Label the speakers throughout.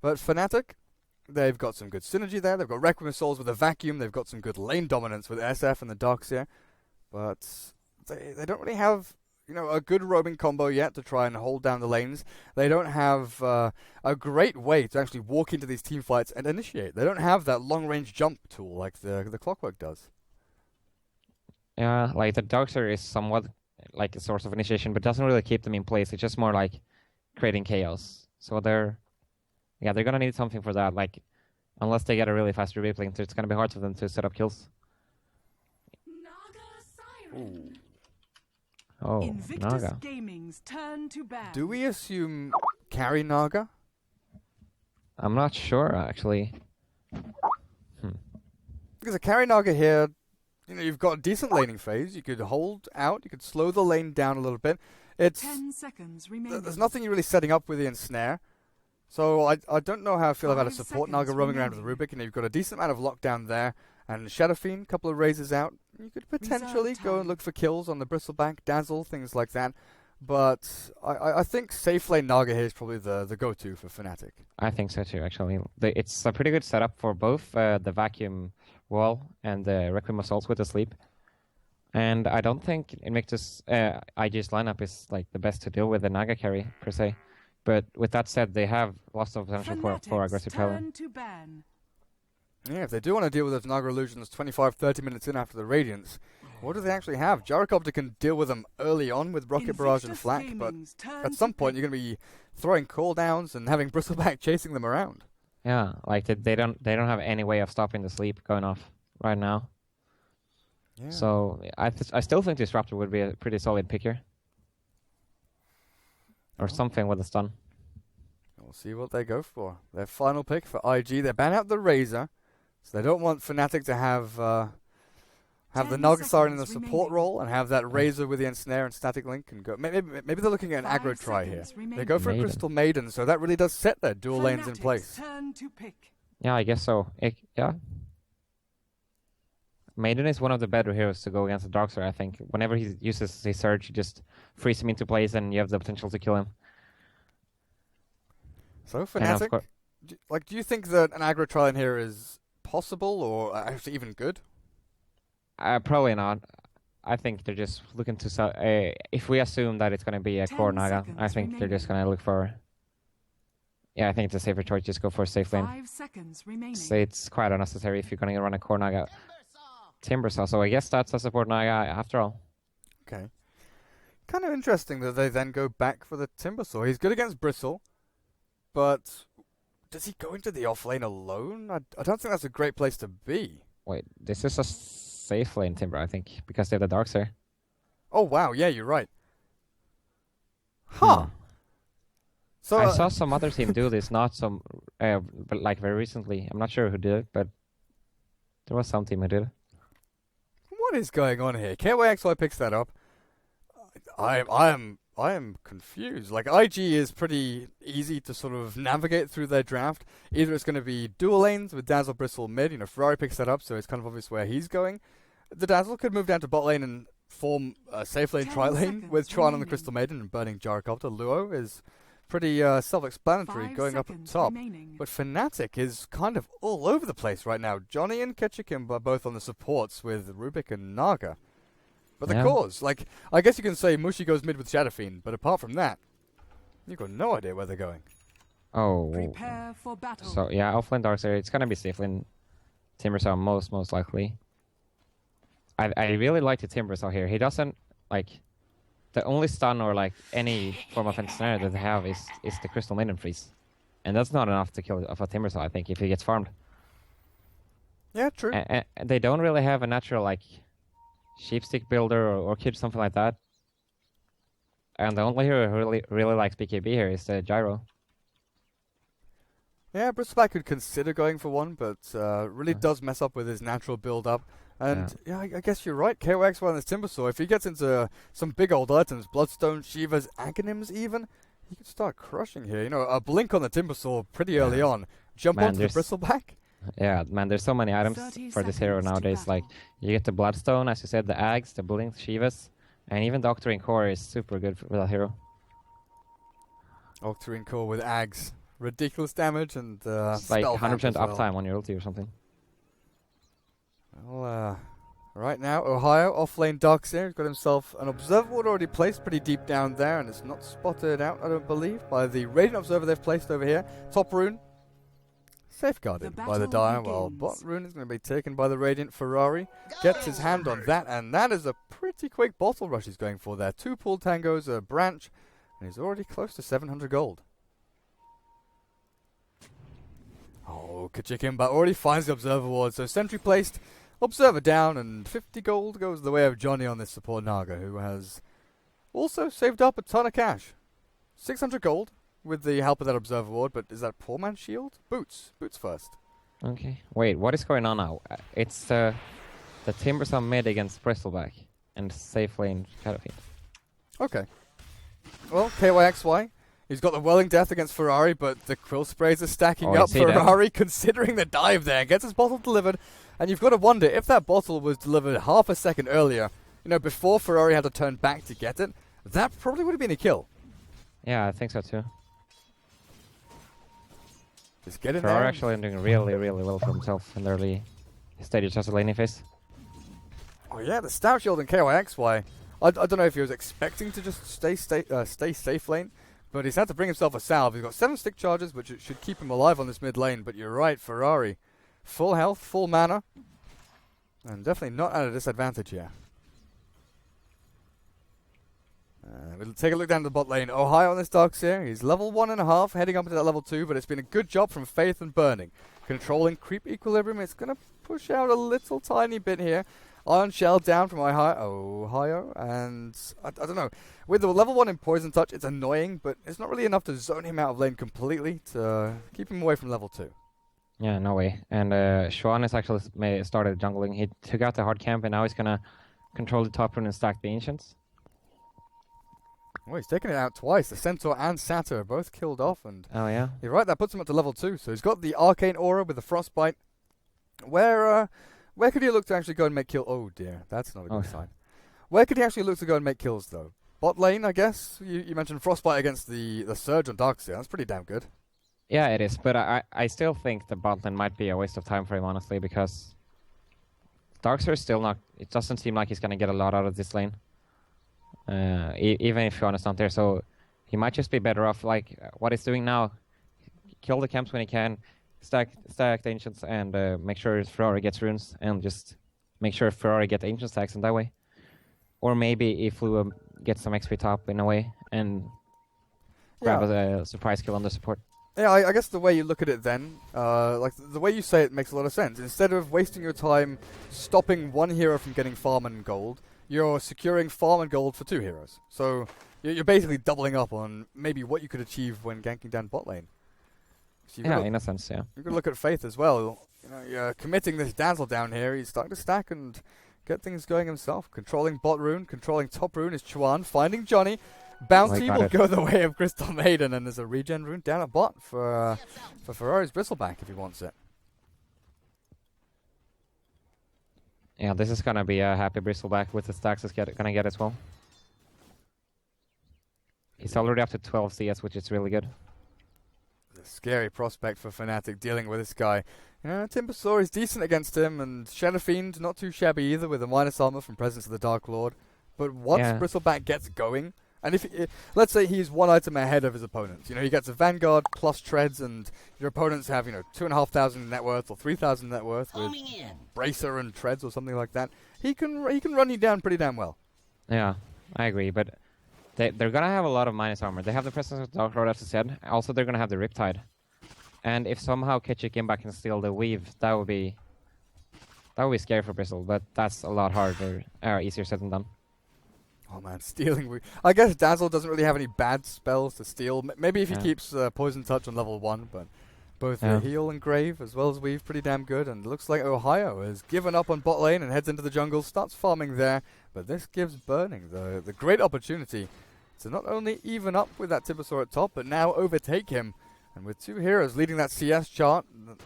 Speaker 1: But Fnatic, they've got some good synergy there. They've got Requiem of Souls with a vacuum. They've got some good lane dominance with SF and the Darkseer. But they don't really have, a good roaming combo yet to try and hold down the lanes. They don't have a great way to actually walk into these team fights and initiate. They don't have that long-range jump tool like the Clockwork does.
Speaker 2: Yeah, like the Darkseer is somewhat like a source of initiation, but doesn't really keep them in place. It's just more like creating chaos. So they're gonna need something for that. Like, unless they get a really fast Ruby link, it's gonna be hard for them to set up kills.
Speaker 1: Ooh.
Speaker 2: Oh,
Speaker 3: Invictus
Speaker 2: Naga.
Speaker 3: Gaming's turn to ban.
Speaker 1: Do we assume carry Naga?
Speaker 2: I'm not sure actually.
Speaker 1: Because a carry Naga here, you've got a decent laning phase. You could hold out. You could slow the lane down a little bit.
Speaker 3: 10 seconds remaining.
Speaker 1: There's nothing you're really setting up with the ensnare. So I don't know how I feel about a
Speaker 3: 5
Speaker 1: support Naga
Speaker 3: seconds
Speaker 1: roaming around with
Speaker 3: remaining.
Speaker 1: Rubik. You've got a decent amount of lockdown there. And Shadow Fiend, a couple of raises out. You could potentially
Speaker 3: Reserve
Speaker 1: go and
Speaker 3: time.
Speaker 1: look for kills on the Bristleback, Dazzle, things like that. But I think safe lane Naga here is probably the go-to for Fnatic.
Speaker 2: I think so too, actually. It's a pretty good setup for both the vacuum wall and the Requiem of Souls with the sleep. And I don't think Invictus IG's lineup is like the best to deal with the Naga carry per se. But with that said, they have lots of potential for
Speaker 3: Fnatic's
Speaker 2: aggressive power.
Speaker 3: turn to ban.
Speaker 1: Yeah, if they do want to deal with those Naga illusions 25-30 minutes in after the Radiance, what do they actually have? Gyrocopter can deal with them early on with Rocket Barrage and
Speaker 3: Invictus
Speaker 1: Flak, but
Speaker 3: Gaming's turn
Speaker 1: at some
Speaker 3: to
Speaker 1: point
Speaker 3: pick.
Speaker 1: you're going to be throwing cooldowns and having Bristleback chasing them around.
Speaker 2: Yeah, like they don't have any way of stopping the sleep going off right now.
Speaker 1: Yeah.
Speaker 2: So I still think Disruptor would be a pretty solid pick here. Or something with a stun.
Speaker 1: We'll see what they go for. Their final pick for IG. They ban out the Razor, so they don't want Fnatic to have the
Speaker 3: 10
Speaker 1: Naga Siren in the
Speaker 3: seconds
Speaker 1: support
Speaker 3: remaining.
Speaker 1: role and have that Razor with the ensnare and static link and go. Maybe they're looking at an
Speaker 3: 5
Speaker 1: aggro try here.
Speaker 3: seconds
Speaker 1: They
Speaker 3: remaining.
Speaker 1: go for a
Speaker 2: Maiden.
Speaker 1: Crystal Maiden, so that really does set their dual lanes in
Speaker 3: Fnatic's
Speaker 1: place.
Speaker 3: turn to pick.
Speaker 2: Yeah, I guess so. Yeah. Maiden is one of the better heroes to go against the Darkseer, I think. Whenever he uses his Surge, you just freeze him into place and you have the potential to kill him.
Speaker 1: So
Speaker 2: And of
Speaker 1: Fnatic,
Speaker 2: cour-
Speaker 1: do you think that an aggro try in here is possible or actually even good?
Speaker 2: Probably not. I think they're just looking to... if we assume that it's going to be a
Speaker 3: 10
Speaker 2: core Naga, I
Speaker 3: seconds
Speaker 2: think they're just going to look for... Yeah, I think it's a safer choice. Just go for a safe lane.
Speaker 3: 5 seconds remaining.
Speaker 2: So it's quite unnecessary if you're going to run a core Naga. Timbersaw. So I guess that's a support Naga after all.
Speaker 1: Okay. Kind of interesting that they then go back for the Timbersaw. He's good against Bristle, but does he go into the off lane alone? I don't think that's a great place to be.
Speaker 2: Wait, this is a safe lane Timber, I think, because they have the Darkseer.
Speaker 1: Oh, wow. Yeah, you're right. Huh. So
Speaker 2: I saw some other team do this, not some, but like very recently. I'm not sure who did it, but there was some team who did it.
Speaker 1: what is going on here? KYXY picks that up. I am confused. Like, IG is pretty easy to sort of navigate through their draft. Either it's going to be dual lanes with Dazzle, Bristle, mid. Ferrari picks that up, so it's kind of obvious where he's going. The Dazzle could move down to bot lane and form a safe lane
Speaker 3: 10
Speaker 1: tri-lane with
Speaker 3: seconds
Speaker 1: Tron on the
Speaker 3: remaining.
Speaker 1: Crystal Maiden and burning Gyrocopter. Luo is pretty self-explanatory
Speaker 3: 5
Speaker 1: going up at
Speaker 3: seconds
Speaker 1: top.
Speaker 3: remaining.
Speaker 1: But Fnatic is kind of all over the place right now. Johnny and Ketchikim are both on the supports with Rubik and Naga. But the
Speaker 2: Yeah.
Speaker 1: cores, like, I guess you can say Mushi goes mid with Shadow Fiend, but apart from that, you've got no idea where they're going.
Speaker 2: Oh.
Speaker 3: Prepare for battle.
Speaker 2: So yeah, offlane Darkseer. It's gonna be safe lane Timbersaw most likely. I really like the Timbersaw here. He doesn't like the only stun or like any form of ensnare that they have is the Crystal Maiden freeze, and that's not enough to kill off a Timbersaw. I think if he gets farmed.
Speaker 1: Yeah, true.
Speaker 2: And they don't really have a natural like sheepstick builder or orchid something like that. And the only hero who really likes BKB here is the Gyro.
Speaker 1: Yeah, Bristleback could consider going for one, but really does mess up with his natural build-up. And yeah, I guess you're right. KOX1 and this Timbersaw, if he gets into some big old items, Bloodstone, Shivas, Aghanims even, he could start crushing here. A blink on the Timbersaw pretty early on. Jump
Speaker 2: Man,
Speaker 1: onto the
Speaker 2: there's-
Speaker 1: Bristleback.
Speaker 2: Yeah, man, there's so many items
Speaker 3: 30
Speaker 2: for this hero
Speaker 3: seconds to
Speaker 2: nowadays. Like,
Speaker 3: battle.
Speaker 2: you get the Bloodstone, as you said, the Ags, the Blink, Shivas, and even Doctoring Core is super good for that hero.
Speaker 1: Octarine Core with Ags. ridiculous damage and
Speaker 2: It's like
Speaker 1: spell
Speaker 2: 100%
Speaker 1: vamp as well.
Speaker 2: uptime on your ulti or something.
Speaker 1: Well, right now, Ohio off lane Darkseer. He's got himself an observer ward already placed pretty deep down there, and it's not spotted out, I don't believe, by the Radiant Observer they've placed over here. Top rune, safeguarded by the
Speaker 3: battle
Speaker 1: Dire, while
Speaker 3: begins.
Speaker 1: bot rune is going to be taken by the Radiant. Ferrari gets his hand on that, and that is a pretty quick bottle rush he's going for there. 2 pool tangos, a branch, and he's already close to 700 gold. Oh, Kachikimba already finds the observer ward, so sentry placed, observer down, and 50 gold goes the way of Johnny on this support Naga, who has also saved up a ton of cash. 600 gold with the help of that observer ward, but is that poor man's shield? Boots first.
Speaker 2: Okay. Wait, what is going on now? It's the Timbers on mid against Bristleback and safe lane Shadowfiend.
Speaker 1: Okay. Well, KYXY. He's got the Whirling Death against Ferrari, but the Quill Sprays are stacking
Speaker 2: Oh, I
Speaker 1: up.
Speaker 2: see that.
Speaker 1: Ferrari considering the dive there. Gets his bottle delivered. And you've got to wonder, if that bottle was delivered half a second earlier, before Ferrari had to turn back to get it, that probably would have been a kill.
Speaker 2: Yeah, I think so too.
Speaker 1: Just get in
Speaker 2: Ferrari
Speaker 1: there.
Speaker 2: actually doing really, really well for himself in the early stages as a laning phase.
Speaker 1: Oh yeah, the Stout Shield and KYXY. I don't know if he was expecting to just stay safe lane, but he's had to bring himself a salve. He's got 7 stick charges, which should keep him alive on this mid lane. But you're right, Ferrari. Full health, full mana. And definitely not at a disadvantage here. We'll take a look down the bot lane. Ohio on this Darkseer. He's level 1.5, heading up into that level 2, but it's been a good job from Faith and Burning. Controlling creep equilibrium. It's going to push out a little tiny bit here. Iron Shell down from Ohio, and I don't know. With the level 1 in Poison Touch, it's annoying, but it's not really enough to zone him out of lane completely to keep him away from level 2.
Speaker 2: Yeah, no way. And Xuan has actually started jungling. He took out the hard camp, and now he's gonna control the top rune and stack the ancients.
Speaker 1: Well, he's taken it out twice. The Centaur and Satyr are both killed off, and
Speaker 2: Oh yeah.
Speaker 1: you're right, that puts him up to level 2. So he's got the Arcane Aura with the Frostbite. Where could he look to actually go and make kill? Oh dear, that's not a good sign. Where could he actually look to go and make kills, though? Bot lane, I guess? You mentioned Frostbite against the Surge on Darkseer. That's pretty damn good.
Speaker 2: Yeah, it is. But I still think the bot lane might be a waste of time for him, honestly, because Darkseer is still not... It doesn't seem like he's going to get a lot out of this lane. Even if Xuan is not there. So he might just be better off, like, what he's doing now. Kill the camps when he can. Stack the ancients and make sure Ferrari gets runes and just make sure Ferrari get ancient stacks in that way. Or maybe if Lua gets some XP top in a way and grab a surprise kill on the support.
Speaker 1: Yeah, I guess the way you look at it then, like the way you say it makes a lot of sense. Instead of wasting your time stopping one hero from getting farm and gold, you're securing farm and gold for 2 heroes. So you're basically doubling up on maybe what you could achieve when ganking down bot lane. So
Speaker 2: Yeah, in a sense, yeah.
Speaker 1: You could look at Faith as well. You're committing this Dazzle down here. He's starting to stack and get things going himself. Controlling bot rune, controlling top rune is Chuan. Finding Johnny. Bounty will go the way of Crystal Maiden, and there's a regen rune down at bot for Ferrari's Bristleback if he wants it.
Speaker 2: Yeah, this is gonna be a happy Bristleback with the stacks he's gonna get as well. He's already up to 12 CS, which is really good.
Speaker 1: A scary prospect for Fnatic dealing with this guy. Timbersaw is decent against him, and Shadowfiend not too shabby either with a minus armor from Presence of the Dark Lord. But once Bristleback gets going, and if let's say he's 1 item ahead of his opponents, he gets a Vanguard plus treads, and your opponents have 2,500 net worth or 3,000 net worth with bracer and treads or something like that. He can run you down pretty damn well.
Speaker 2: Yeah, I agree, but they're gonna have a lot of minus armor. They have the Presence of the Dark Lord, as I said. Also, they're gonna have the Riptide. And if somehow Ketchik can steal the Weave, that would be scary for Bristle, but that's a lot harder, or easier said than done.
Speaker 1: Oh man, stealing Weave. I guess Dazzle doesn't really have any bad spells to steal. Maybe if he keeps Poison Touch on level 1, but both Heal and Grave, as well as Weave, pretty damn good. And it looks like Ohio has given up on bot lane and heads into the jungle, starts farming there. But this gives Burning the great opportunity to not only even up with that Timbersaw at top, but now overtake him. And with 2 heroes leading that CS chart,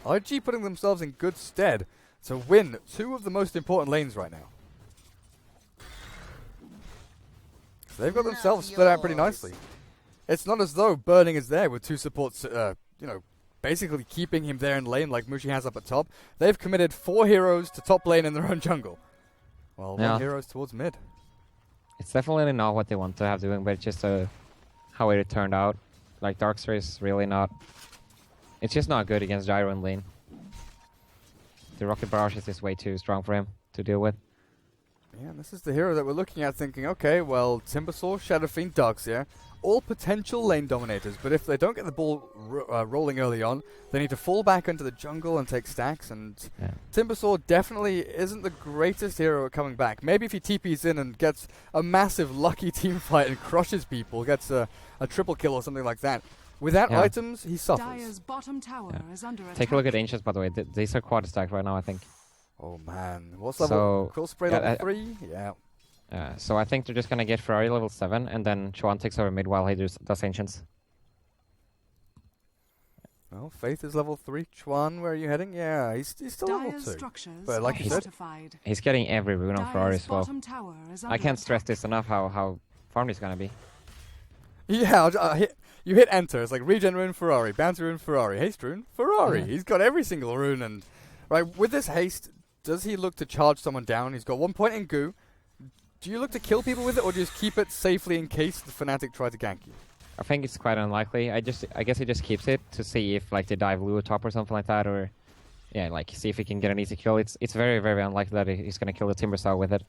Speaker 1: IG putting themselves in good stead to win 2 of the most important lanes right now. So they've got themselves split out pretty nicely. It's not as though Burning is there with 2 support basically keeping him there in lane like Mushi has up at top. They've committed 4 heroes to top lane in their own jungle. Well, 1 heroes towards mid.
Speaker 2: It's definitely not what they want to have doing, but it's just how it turned out. Like, Darkseer is really not... It's just not good against Gyro in lane. The Rocket Barrage is just way too strong for him to deal with.
Speaker 1: Yeah, and this is the hero that we're looking at thinking, okay, well, Timbersaw, Shadowfiend, Darkseer, all potential lane dominators, but if they don't get the ball rolling early on, they need to fall back into the jungle and take stacks, and Timbersaw definitely isn't the greatest hero at coming back. Maybe if he TPs in and gets a massive lucky team fight and crushes people, gets a triple kill or something like that. Without items, he suffers.
Speaker 3: Dire's bottom tower is under attack.
Speaker 2: Take a look at Ancients, by the way. These are quad stacked right now, I think.
Speaker 1: Oh man, what's level? Quill Spray level 3? Yeah.
Speaker 2: So I think they're just gonna get Ferrari level 7, and then Chuan takes over mid while he does Ancients.
Speaker 1: Well, Faith is level 3. Chuan, where are you heading? Yeah, he's still level 2. But like you said,
Speaker 2: he's getting every rune on Ferrari as well. I can't stress this enough how farm he's gonna be.
Speaker 1: Yeah, you hit enter. It's like regen rune Ferrari, bounty rune Ferrari, haste rune Ferrari. He's got every single rune, and with this haste, does he look to charge someone down? He's got 1 point in goo. Do you look to kill people with it, or do you just keep it safely in case the Fnatic try to gank you?
Speaker 2: I think it's quite unlikely. I guess he just keeps it to see if like they dive Lua top or something like that, or like see if he can get an easy kill. It's very, very unlikely that he's gonna kill the Timbersaw with it.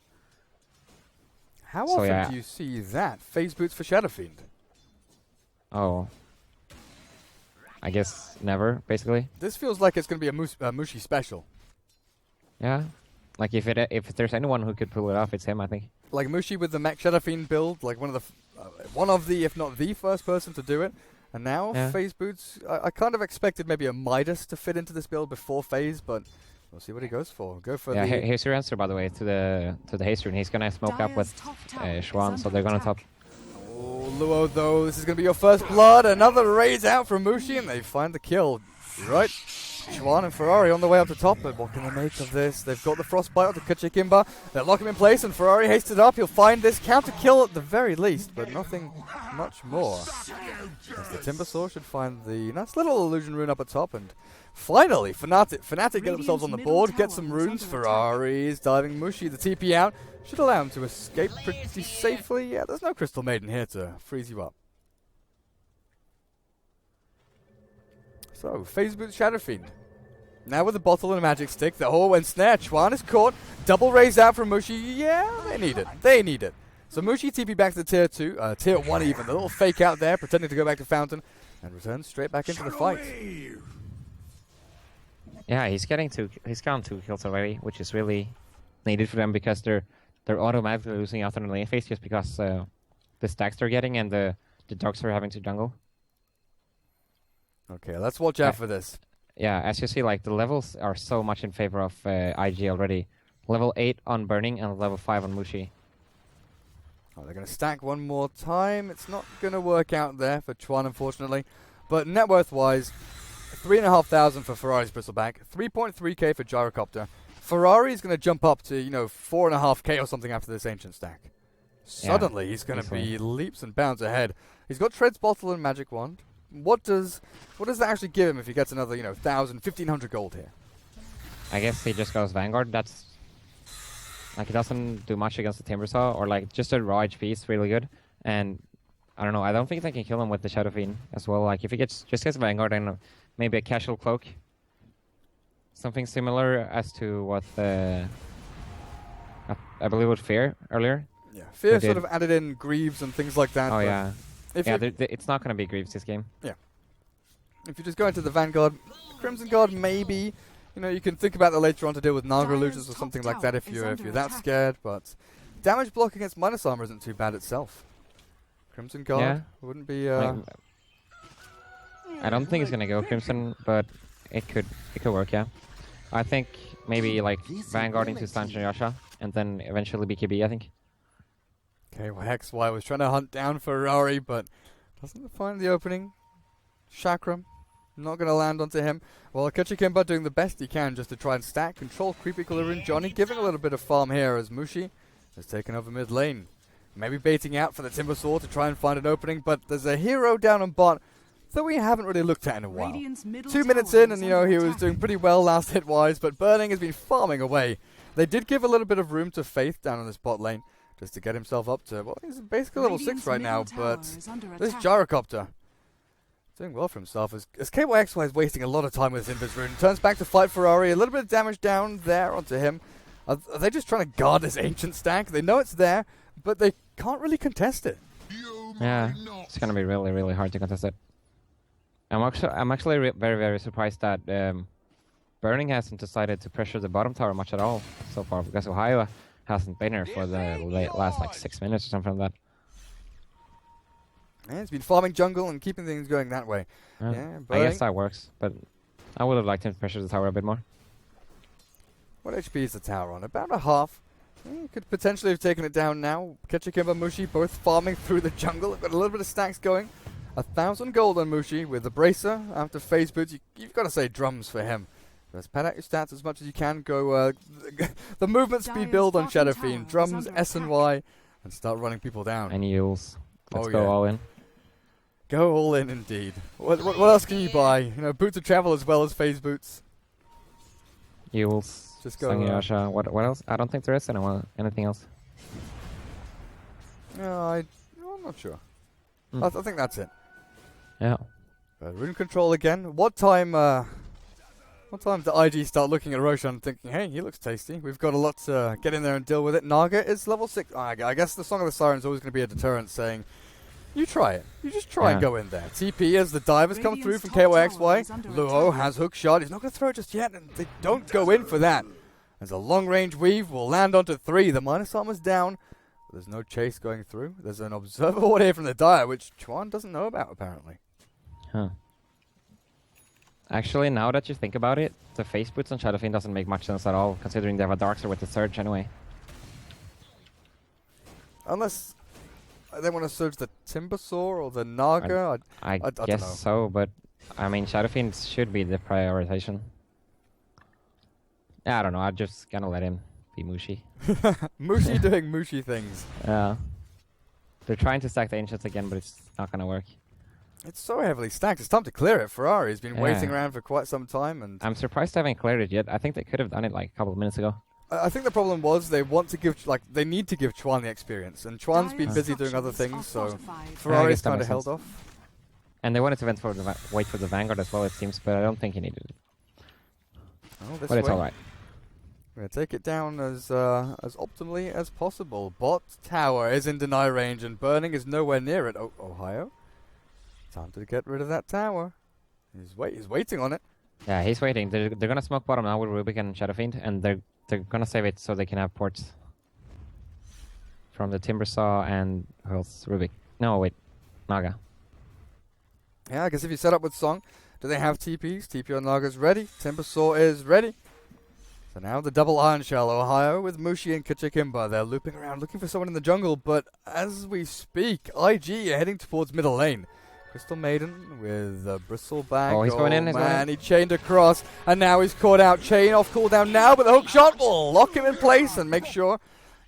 Speaker 1: How often do you see that? Phase boots for Shadowfiend.
Speaker 2: Oh, I guess never, basically.
Speaker 1: This feels like it's going to be a Mushi special.
Speaker 2: Yeah, like if there's anyone who could pull it off, it's him, I think.
Speaker 1: Like Mushi with the Mech Shadowfiend build, like one of the, if not the first person to do it. And now Phase boots. I kind of expected maybe a Midas to fit into this build before Phase, but we'll see what he goes for.
Speaker 2: Here's your answer, by the way, to the haste rune. He's gonna smoke up with Chuan, so they're gonna top.
Speaker 1: Oh, Luo, though, this is going to be your first blood. Another raise out from Mushi, and they find the kill. Right. Chuan and Ferrari on the way up to top, but what can they make of this? They've got the Frostbite of the Kachikimba. They lock him in place, and Ferrari hasted up. He'll find this counter kill at the very least, but nothing much more. As the Timbersaw should find the nice little illusion rune up at top, and finally, Fnatic get themselves on the board, get some runes. Ferrari is diving Mushi, the TP out. Should allow him to escape pretty safely. Yeah, there's no Crystal Maiden here to freeze you up. So, Phase Boots Shadowfiend. Now with a bottle and a magic stick. The and snare. Chuan is caught. Double raise out from Mushi. Yeah, they need it. They need it. So Mushi TP back to tier 2. Tier 1 even. A little fake out there, pretending to go back to Fountain. And returns straight back into the fight.
Speaker 2: Yeah, he's gotten 2 kills already, which is really needed for them because they're automatically losing after the lane phase just because the stacks they're getting and the dogs are having to jungle.
Speaker 1: Okay, let's watch out for this.
Speaker 2: Yeah, as you see, like the levels are so much in favor of IG already. Level 8 on Burning and level 5 on Mushi.
Speaker 1: Oh, they're going to stack one more time. It's not going to work out there for Chuan, unfortunately. But net worth-wise, 3,500 for Ferrari's Bristleback, 3.3k for Gyrocopter. Ferrari is going to jump up to, 4.5k or something after this Ancient stack. Suddenly, he's going to be leaps and bounds ahead. He's got Tread's Bottle and Magic Wand. What does that actually give him if he gets another, 1,000, 1,500 gold here?
Speaker 2: I guess he just goes Vanguard. That's like he doesn't do much against the Timbersaw, or like just a raw HP is really good. And I don't know. I don't think they can kill him with the Shadowfiend as well. Like if he just gets Vanguard and maybe a casual cloak. Something similar as to what I believe with Fear earlier.
Speaker 1: Yeah, Fear sort of added in Greaves and things like that.
Speaker 2: Oh yeah, it's not going to be Greaves this game.
Speaker 1: Yeah. If you just go into the Vanguard, Crimson Guard maybe, you can think about that later on to deal with Naga illusions or something like that if you're that scared. But damage block against minus armor isn't too bad itself. Crimson Guard wouldn't be.
Speaker 2: I don't think it's going to go Crimson, but it could work. Yeah. I think maybe like Vanguard into Stanchion Yasha and then eventually BKB, I think.
Speaker 1: Okay, well, Hex Y was trying to hunt down Ferrari, but doesn't find the opening. Chakram, not going to land onto him. Well, Kachikimba doing the best he can just to try and stack, control creepy Kularin. Johnny giving a little bit of farm here as Mushi has taken over mid lane. Maybe baiting out for the Timbersaw to try and find an opening, but there's a hero down on bot. that we haven't really looked at in a while.
Speaker 3: Radiant's middle
Speaker 1: 2 minutes
Speaker 3: tower
Speaker 1: in, and
Speaker 3: is
Speaker 1: he
Speaker 3: under
Speaker 1: was
Speaker 3: attack.
Speaker 1: doing pretty well last hit-wise, but Burning has been farming away. They did give a little bit of room to Faith down in the spot lane, just to get himself up to, well, he's basically level 6
Speaker 3: Radiant's
Speaker 1: right now,
Speaker 3: middle tower
Speaker 1: but
Speaker 3: is under
Speaker 1: this
Speaker 3: attack.
Speaker 1: Gyrocopter doing well for himself as KYXY is wasting a lot of time with his Invis Rune. Turns back to fight Ferrari, a little bit of damage down there onto him. Are they just trying to guard this ancient stack? They know it's there, but they can't really contest it.
Speaker 2: Yeah, it's gonna be really, really hard to contest it. I'm actually very, very surprised that Burning hasn't decided to pressure the bottom tower much at all so far, because Ohio hasn't been here for the last like 6 minutes or something like that.
Speaker 1: Yeah, he's been farming jungle and keeping things going that way.
Speaker 2: Yeah,
Speaker 1: Yeah,
Speaker 2: I
Speaker 1: Burning.
Speaker 2: guess that works, but I would have liked him to pressure the tower a bit more.
Speaker 1: What HP is the tower on? About a half. Yeah, could potentially have taken it down now. Ketchikimba, Mushi both farming through the jungle. Got a little bit of stacks going. 1,000 gold on Mushi with the bracer after phase boots. You've got to say drums for him. Just pad out your stats as much as you can. Go the movement speed
Speaker 3: Dire's
Speaker 1: build on
Speaker 3: bottom
Speaker 1: Shadow
Speaker 3: tower
Speaker 1: Fiend.
Speaker 3: is
Speaker 1: Drums,
Speaker 3: under
Speaker 1: S and
Speaker 3: attack.
Speaker 1: Y, and start running people down.
Speaker 2: And Yules. Let's
Speaker 1: Oh,
Speaker 2: go
Speaker 1: yeah.
Speaker 2: all in.
Speaker 1: Go all in indeed. What else can you buy? You know, boots of travel as well as phase boots.
Speaker 2: Yules.
Speaker 1: Just go,
Speaker 2: Sangyasha. What else? I don't think there is anything else.
Speaker 1: No, I'm not sure.
Speaker 2: Hmm.
Speaker 1: I think that's it.
Speaker 2: Yeah.
Speaker 1: Rune control again. What time did IG start looking at Roshan and thinking, hey, he looks tasty. We've got a lot to get in there and deal with it. Naga is level 6. I guess the Song of the Siren is always going to be a deterrent saying, you try it. You just try and
Speaker 2: Yeah.
Speaker 1: go in there. TP as the divers come through
Speaker 3: Radiant's
Speaker 1: from
Speaker 3: top tower
Speaker 1: KYXY.
Speaker 3: is under
Speaker 1: Luo
Speaker 3: attack.
Speaker 1: has hook shot. He's not going to throw it just yet, and they don't go in for that. There's a long range weave. Will land onto 3. The minus armor's down. But there's no chase going through. There's an observer ward here from the Dire, which Chuan doesn't know about apparently.
Speaker 2: Huh. Actually, now that you think about it, the face boots on Shadowfiend doesn't make much sense at all, considering they have a Darkser with the Surge anyway.
Speaker 1: Unless they want to surge the Timbersaw or the Naga.
Speaker 2: I
Speaker 1: don't
Speaker 2: guess
Speaker 1: know.
Speaker 2: so, but I mean, Shadowfiend should be the prioritization. I don't know, I'm just gonna let him be Mushi.
Speaker 1: Mushi doing Mushi things.
Speaker 2: Yeah. They're trying to stack the Ancients again, but it's not gonna work.
Speaker 1: It's so heavily stacked. It's time to clear it. Ferrari's been
Speaker 2: Yeah.
Speaker 1: waiting around for quite some time, and
Speaker 2: I'm surprised they haven't cleared it yet. I think they could have done it like a couple of minutes ago.
Speaker 1: I think the problem was they want to give, they need to give Chuan the experience, and Chuan's been
Speaker 3: Dire's
Speaker 1: busy doing other
Speaker 3: structures
Speaker 1: things,
Speaker 3: are
Speaker 1: so
Speaker 3: fortified.
Speaker 1: Ferrari's
Speaker 2: that
Speaker 1: kind of
Speaker 2: makes
Speaker 1: held
Speaker 2: sense.
Speaker 1: off.
Speaker 2: And they wanted to wait for the Vanguard as well, it seems, but I don't think he needed it.
Speaker 1: Oh, this
Speaker 2: But it's
Speaker 1: way.
Speaker 2: alright.
Speaker 1: We're going to take it down as optimally as possible. Bot tower is in deny range, and Burning is nowhere near it. Oh, Ohio. Time to get rid of that tower. He's waiting on it.
Speaker 2: Yeah, he's waiting. They're gonna smoke bottom now with Rubik and Shadowfiend, and they're gonna save it so they can have ports from the Timbersaw and who else? Rubik. No, wait, Naga.
Speaker 1: Yeah, I guess if you set up with Song, do they have TPs? TP on Naga's ready. Timbersaw is ready. So now the double Iron Shell, Ohio with Mushi and Kachikimba. They're looping around looking for someone in the jungle, but as we speak, IG are heading towards middle lane. Crystal Maiden with a bristleback.
Speaker 2: Oh, he's going in, he's going
Speaker 1: man,
Speaker 2: in.
Speaker 1: he chained across, and now he's caught out. Chain off cooldown now, but the hook shot will lock him in place and make sure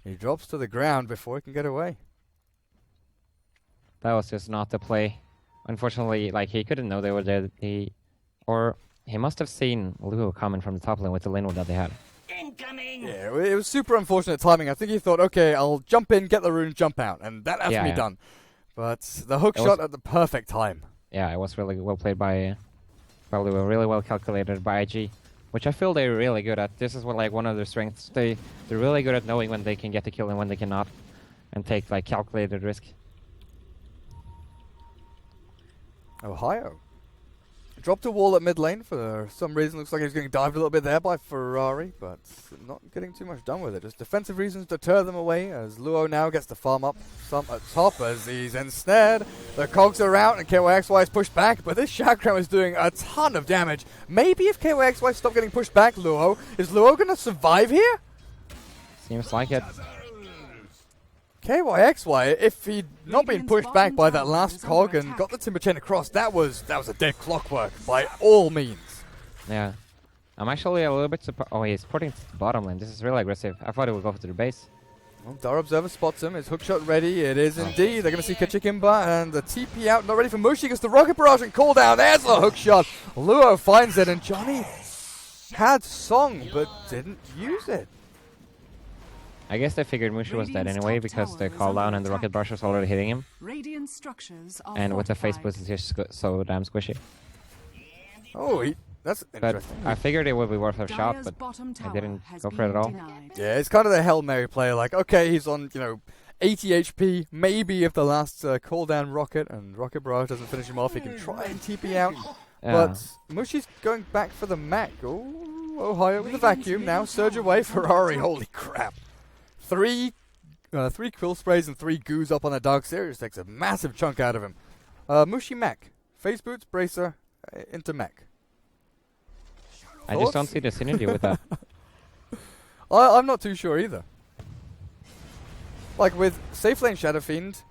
Speaker 1: he drops to the ground before he can get away.
Speaker 2: That was just not the play. Unfortunately, like he couldn't know they were there. Or he must have seen Luo coming from the top lane with the lane that they had.
Speaker 1: Yeah, it was super unfortunate timing. I think he thought, okay, I'll jump in, get the rune, jump out, and that has to be done. But the hook
Speaker 2: It
Speaker 1: shot
Speaker 2: was-
Speaker 1: at the perfect time.
Speaker 2: Yeah, it was really well played by Luo, really well calculated by IG, which I feel they're really good at. This is one of their strengths. They're really good at knowing when they can get the kill and when they cannot, and take like calculated risk.
Speaker 1: Ohio dropped a wall at mid lane for some reason. Looks like he's getting dived a little bit there by Ferrari, but not getting too much done with it. Just defensive reasons deter them away as Luo now gets to farm up some at top as he's ensnared. The cogs are out and KYXY is pushed back, but this Chakram is doing a ton of damage. Maybe if KYXY stop getting pushed back, is Luo going to survive here?
Speaker 2: Seems like it.
Speaker 1: KYXY, if he'd not been
Speaker 3: Radiant's
Speaker 1: pushed back
Speaker 3: bottom
Speaker 1: by that
Speaker 3: tower
Speaker 1: last
Speaker 3: is
Speaker 1: cog
Speaker 3: under
Speaker 1: and
Speaker 3: attack.
Speaker 1: got the timber chain across, that was a dead clockwork by all means.
Speaker 2: Yeah. I'm actually a little bit surprised. Oh, he's porting to the bottom lane. This is really aggressive. I thought he would go for the base.
Speaker 1: Well, Dar Observer spots him. His hookshot ready. It is indeed. They're going to see Kachikimba and the TP out. Not ready for Mushi. Gets the rocket barrage and call down. There's the hookshot. Luo finds it, and Johnny had Song but didn't use it.
Speaker 2: I guess they figured Mushi was dead anyway because the call down and the rocket barrage was already hitting him.
Speaker 3: Radiant structures are
Speaker 2: And with the face
Speaker 3: fortified.
Speaker 2: boost, it's just so damn squishy.
Speaker 1: Oh, that's
Speaker 2: But
Speaker 1: interesting.
Speaker 2: I figured it would be worth a shot,
Speaker 3: Dyer's
Speaker 2: but
Speaker 3: bottom
Speaker 2: I
Speaker 3: tower
Speaker 2: didn't
Speaker 3: has
Speaker 2: go for it at
Speaker 3: been
Speaker 2: all.
Speaker 3: denied.
Speaker 1: Yeah, it's kind of the Hail Mary play. Like, okay, he's on, 80 HP. Maybe if the last call down rocket and rocket barrage doesn't finish him off, he can try and TP out.
Speaker 2: Yeah.
Speaker 1: But Mushi's going back for the mech. Oh, Ohio with the vacuum now. Surge away, Ferrari. Holy crap! Three quill sprays and 3 goos up on the Dark Series takes a massive chunk out of him. Mushi mech, face boots, bracer, into mech.
Speaker 2: I just don't see the synergy with that.
Speaker 1: I'm not too sure either. Like with safe lane Shadow Fiend,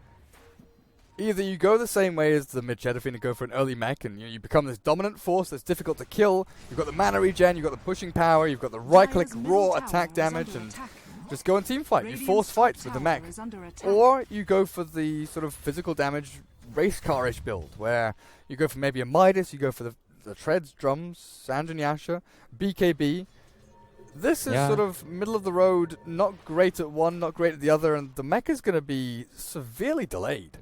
Speaker 1: either you go the same way as the mid Shadow Fiend and go for an early mech, and you become this dominant force that's difficult to kill. You've got the mana regen, you've got the pushing power, you've got the right click
Speaker 3: Dyer's middle
Speaker 1: raw
Speaker 3: tower
Speaker 1: attack
Speaker 3: is
Speaker 1: damage,
Speaker 3: under
Speaker 1: and
Speaker 3: attack.
Speaker 1: just go and team fight. You
Speaker 3: Radiant's
Speaker 1: force
Speaker 3: top
Speaker 1: fights with the
Speaker 3: tower
Speaker 1: mech.
Speaker 3: is under attack.
Speaker 1: Or you go for the sort of physical damage race car-ish build, where you go for maybe a Midas, you go for the treads, drums, Sand and Yasha, BKB. This is
Speaker 2: Yeah.
Speaker 1: sort of middle of the road, not great at one, not great at the other, and the mech is going to be severely delayed.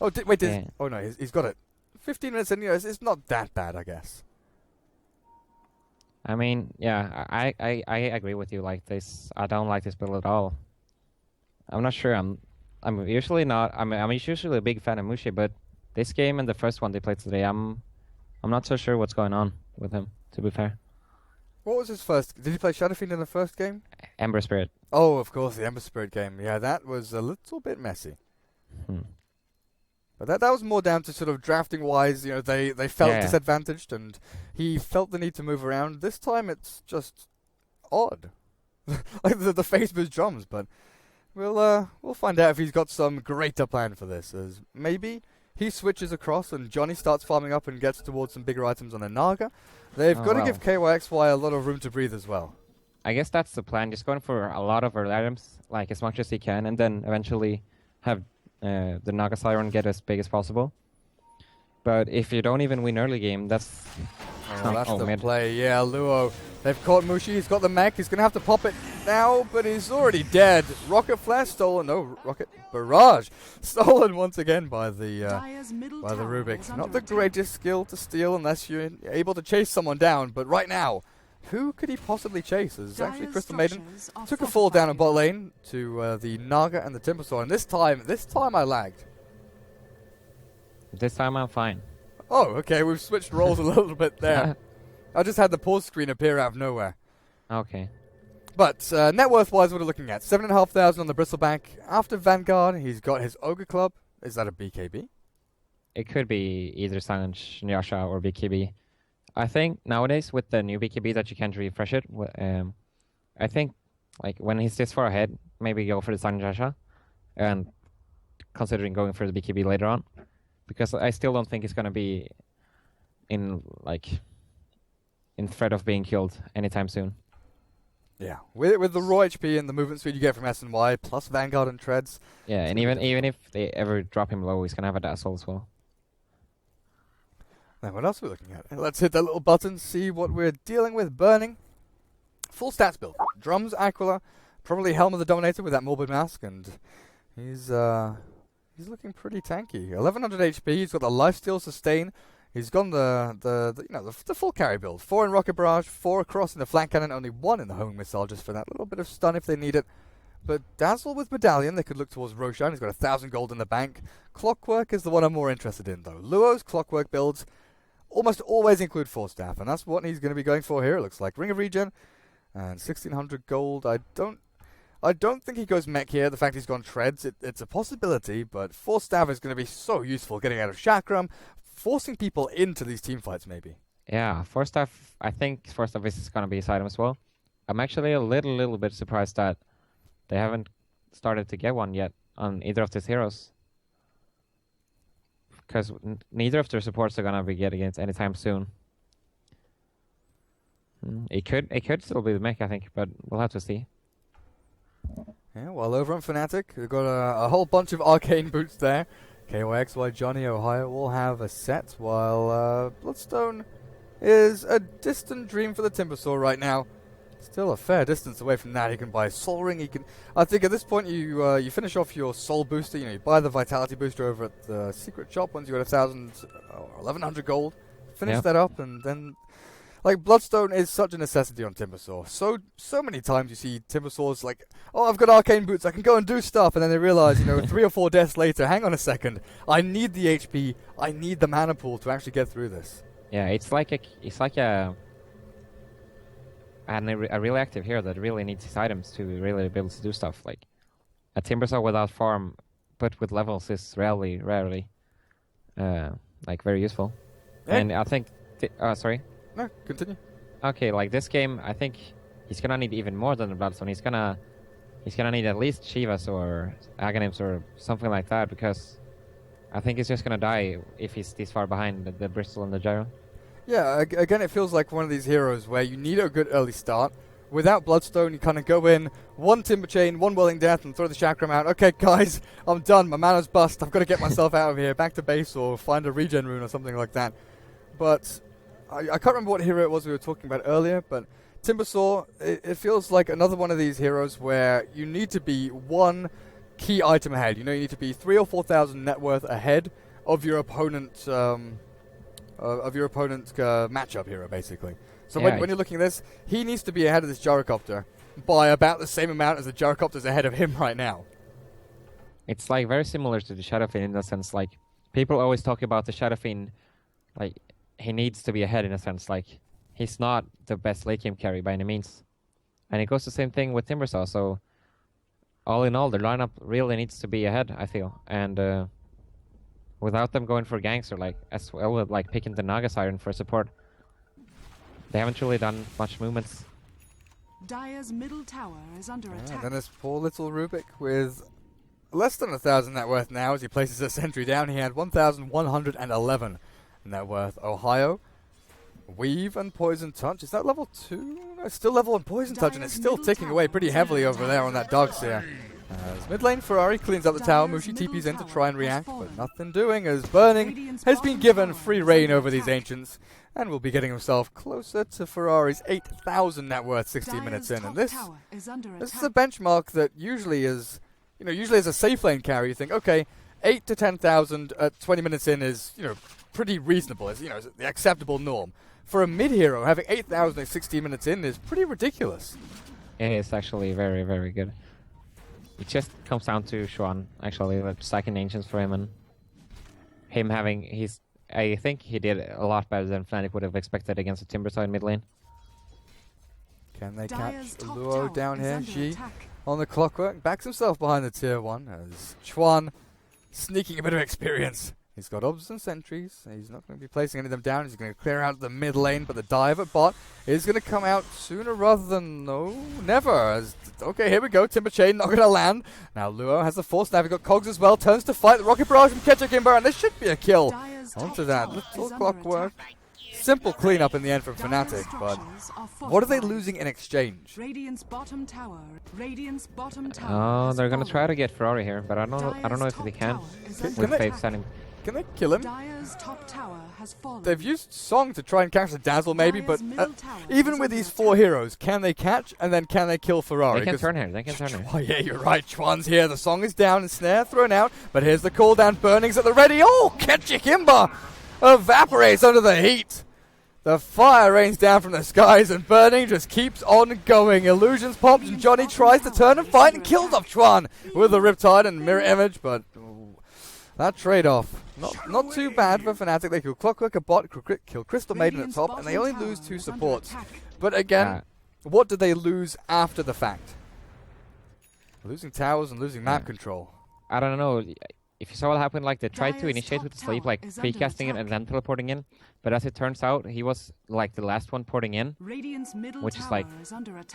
Speaker 1: Oh,
Speaker 2: Yeah.
Speaker 1: oh no, he's got it. 15 minutes in, it's not that bad, I guess.
Speaker 2: I mean, yeah, I agree with you. Like this, I don't like this build at all. I'm not sure. I'm usually not. I'm usually a big fan of Mushi, but this game and the first one they played today, I'm not so sure what's going on with him. To be fair,
Speaker 1: What was his first? Did he play Shadow Fiend in the first game?
Speaker 2: Ember Spirit.
Speaker 1: Oh, of course, the Ember Spirit game. Yeah, that was a little bit messy.
Speaker 2: Hmm.
Speaker 1: But that was more down to sort of drafting wise, they felt
Speaker 2: Yeah.
Speaker 1: disadvantaged and he felt the need to move around. This time it's just odd. Like the face boost drums, but we'll find out if he's got some greater plan for this, as maybe he switches across and Johnny starts farming up and gets towards some bigger items on the Naga. They've
Speaker 2: Oh,
Speaker 1: got to
Speaker 2: well.
Speaker 1: give KYXY a lot of room to breathe as well.
Speaker 2: I guess that's the plan. Just going for a lot of early items, like as much as he can, and then eventually have the Naga Siren get as big as possible. But if you don't even win early game, that's
Speaker 1: That's the
Speaker 2: mid.
Speaker 1: play. Yeah, Luo. They've caught Mushi. He's got the mech. He's going to have to pop it now, but he's already dead. Rocket Flash stolen. No, Rocket Barrage. Stolen once again by the
Speaker 3: Dyer's middle
Speaker 1: by the
Speaker 3: tower
Speaker 1: Rubik.
Speaker 3: is
Speaker 1: Not
Speaker 3: under
Speaker 1: the
Speaker 3: attack.
Speaker 1: greatest skill to steal unless you're able to chase someone down. But right now, who could he possibly chase? As actually
Speaker 3: Dyer's
Speaker 1: Crystal Maiden
Speaker 3: structures are
Speaker 1: took a fall down in
Speaker 3: fortified.
Speaker 1: bot lane to the Naga and the Timbersaw. And this time I lagged.
Speaker 2: This time I'm fine.
Speaker 1: Oh, okay. We've switched roles a little bit there. I just had the pause screen appear out of nowhere.
Speaker 2: Okay.
Speaker 1: But net worth-wise, what are we looking at? 7,500 on the Bristleback. After Vanguard, he's got his Ogre Club. Is that a BKB?
Speaker 2: It could be either Silent Yasha or BKB. I think nowadays with the new BKB that you can't refresh it, I think like when he's this far ahead, maybe go for the Silent Yasha, and considering going for the BKB later on, because I still don't think he's gonna be in threat of being killed anytime soon.
Speaker 1: Yeah. With the raw HP and the movement speed you get from SNY, plus Vanguard and Treads.
Speaker 2: Yeah, and even if they ever drop him low, he's gonna have a Dazzle as well.
Speaker 1: Now, what else are we looking at? Let's hit that little button, see what we're dealing with. Burning. Full stats build. Drums, Aquila, probably Helm of the Dominator with that Morbid Mask, and he's looking pretty tanky. 1100 HP, he's got the Lifesteal Sustain. He's gone the full carry build. 4 in Rocket Barrage, 4 across in the Flank Cannon, only 1 in the Homing Missile, just for that little bit of stun if they need it. But Dazzle with Medallion, they could look towards Roshan. He's got 1,000 gold in the bank. Clockwork is the one I'm more interested in, though. Luo's Clockwork builds almost always include Force Staff, and that's what he's going to be going for here, it looks like. Ring of Regen and 1,600 gold. I don't think he goes mech here. The fact he's gone Treads, it's a possibility, but Force Staff is going to be so useful getting out of Chakram, forcing people into these team fights, maybe.
Speaker 2: Yeah, Force Staff, I think Force Staff is going to be his item as well. I'm actually a little bit surprised that they haven't started to get one yet on either of these heroes. Because neither of their supports are going to be getting against anytime soon. It could still be the mech, I think, but we'll have to see.
Speaker 1: Yeah, well, over on Fnatic, we've got a whole bunch of arcane boots there. KYXY, Johnny, Ohio all have a set, while Bloodstone is a distant dream for the Timbersaw right now. Still a fair distance away from that. He can buy Soul Ring. He can. I think at this point you finish off your Soul booster. You buy the Vitality booster over at the secret shop once you got 1,000 or 1,100 gold. Finish that up, and then like Bloodstone is such a necessity on Timbersaw. So many times you see Timbersaws like, oh, I've got arcane boots, I can go and do stuff, and then they realize 3 or 4 deaths later, hang on a second, I need the HP, I need the mana pool to actually get through this.
Speaker 2: Yeah, it's like a really active hero that really needs his items to really be able to do stuff. Like a Timbersaw without farm, but with levels is rarely like very useful. Yeah. And I think, sorry.
Speaker 1: No, continue.
Speaker 2: Okay, like this game, I think he's gonna need even more than the Bloodstone. He's gonna need at least Shivas or Aghanims or something like that, because I think he's just gonna die if he's this far behind the Bristol and the Gyro.
Speaker 1: Yeah, again, it feels like one of these heroes where you need a good early start. Without Bloodstone, you kind of go in, one Timber Chain, one Welling Death, and throw the Chakram out. Okay, guys, I'm done. My mana's bust. I've got to get myself out of here, back to base, or find a regen rune or something like that. But I can't remember what hero it was we were talking about earlier, but Timbersaw, it feels like another one of these heroes where you need to be one key item ahead. You need to be 3,000 or 4,000 net worth ahead of your opponent's matchup hero, basically. So when you're looking at this, he needs to be ahead of this Gyrocopter by about the same amount as the Gyrocopter's ahead of him right now.
Speaker 2: It's like very similar to the Shadow Fiend in the sense, like people always talk about the Shadow Fiend, like he needs to be ahead in a sense, like he's not the best late game carry by any means. And it goes the same thing with Timbersaw, so all in all, the lineup really needs to be ahead, I feel. And without them going for ganks or like as well with like picking the Naga Siren for support, they haven't really done much movements.
Speaker 3: Dire's middle tower is under attack.
Speaker 1: And then this poor little Rubik with less than 1,000 net worth now as he places a sentry down. He had 1,111 net worth. Ohio, Weave and Poison Touch. Is that level 2? No, it's still level 1 Poison Touch, and it's still ticking away pretty heavily over there on that Darkseer. As mid lane, Ferrari cleans up the tower. Mushi TP's in to try and react, but nothing doing as Burning has been given free reign over these Ancients and will be getting himself closer to Ferrari's 8,000 net worth 16 minutes in. And this is a benchmark that usually is, usually as a safe lane carry, you think, okay, 8 to 10,000 at 20 minutes in is, pretty reasonable. It's, it's the acceptable norm. For a mid hero, having 8,000 at 16 minutes in is pretty ridiculous.
Speaker 2: It is actually very, very good. It just comes down to Xuan, actually, like stacking Ancients for him and him having I think he did a lot better than Fnatic would have expected against the Timbersaw in mid lane.
Speaker 1: Can they catch Luo down here? Xi on the clockwork, backs himself behind the tier 1 as Xuan sneaking a bit of experience. He's got obs and sentries. He's not going to be placing any of them down. He's going to clear out the mid lane, but the dive at bot is going to come out sooner rather than never. Okay, here we go. Timber Chain not going to land. Now Luo has the force. Now we've got Cogs as well. Turns to fight the Rocket Barrage from Ketchukimber, and this should be a kill. Onto that little clockwork. Simple cleanup in the end from Fnatic, but what are they losing in exchange?
Speaker 3: Radiant's bottom tower.
Speaker 2: Oh, they're going to try to get Ferrari here, but I don't know if they can. With Faith standing.
Speaker 1: Can they kill him?
Speaker 3: Dire's top tower has fallen.
Speaker 1: They've used Song to try and catch the Dazzle maybe, but even with these 4 heroes, can they catch and then can they kill Ferrari?
Speaker 2: They can turn here,
Speaker 1: Oh yeah, you're right, Chuan's here. The Song is down and Snare thrown out, but here's the cooldown. Burning's at the ready. Oh, Ketchukimber evaporates under the heat. The fire rains down from the skies and Burning just keeps on going. Illusions pops and Johnny tries to turn and fight and kills off Chuan with the Riptide and Mirror Image, but that trade-off, not too bad for Fnatic. They kill Clockwork, a bot, kill Crystal Maiden at top, and they only lose 2 supports. But again, what did they lose after the fact? Losing towers and losing map control.
Speaker 2: I don't know. If you saw what happened, like they tried to initiate with the sleep, like pre-casting it and then teleporting in. But as it turns out, he was like the last one porting in, which is like,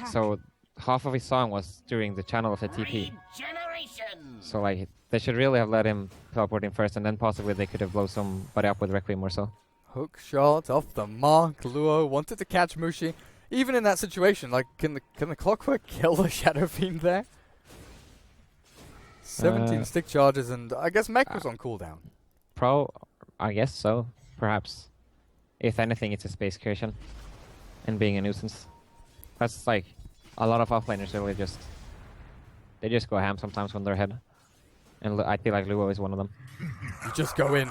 Speaker 2: so half of his song was during the channel of the TP. So like, they should really have let him teleport in first, and then possibly they could have blown somebody up with Requiem or so.
Speaker 1: Hook shot off the mark. Luo wanted to catch Mushi. Even in that situation, like, can the Clockwork kill the Shadow Fiend there? 17 stick charges, and I guess Mech was on cooldown.
Speaker 2: I guess so. Perhaps. If anything, it's a space creation. And being a nuisance. That's like... A lot of offlaners really just... They just go ham sometimes when they're ahead. And I feel like Luo is one of them.
Speaker 1: You just go in.